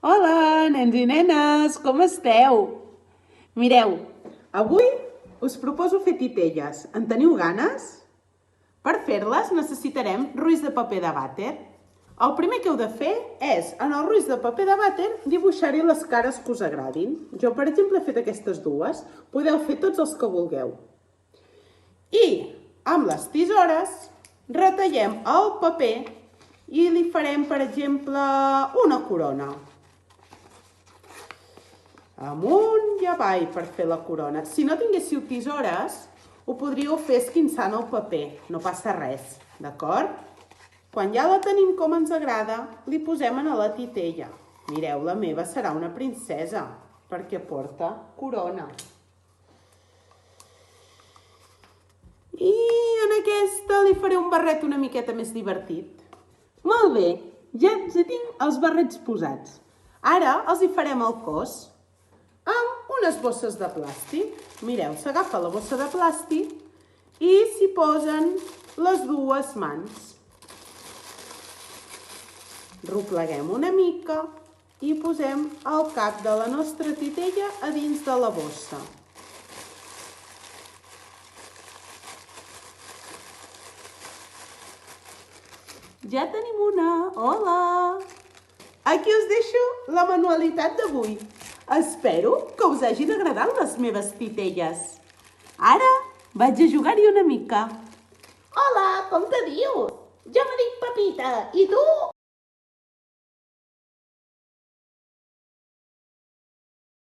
Hola, nens i nenes, com esteu? Mireu, avui us proposo fer titelles. En teniu ganes? Per fer-les necessitarem ruiz de paper de vàter. El primer que heu de fer és, en el ruiz de paper de vàter, dibuixar-hi les cares que us agradin. Jo, per exemple, he fet aquestes dues. Podeu fer tots els que vulgueu. I amb les tisores retallem el paper i li farem, per exemple, una corona. Amunt i avall per fer la corona. Si no tinguéssiu tisores, ho podríeu fer esquinçant el paper. No passa res, d'acord? Quan ja la tenim com ens agrada, li posem a la titella. Mireu, la meva serà una princesa, perquè porta corona. I en aquesta li faré un barret una miqueta més divertit. Molt bé, ja tinc els barrets posats. Ara els hi farem el cos amb unes bosses de plàstic. Mireu, s'agafa la bossa de plàstic i s'hi posen les dues mans. Repleguem una mica i posem el cap de la nostra titella a dins de la bossa. Ja tenim una! Hola! Aquí us deixo la manualitat d'avui. Espero que us hagin agradat les meves titelles. Ara vaig a jugar-hi una mica. Hola, com te dius? Jo me dic Pepita, i tu?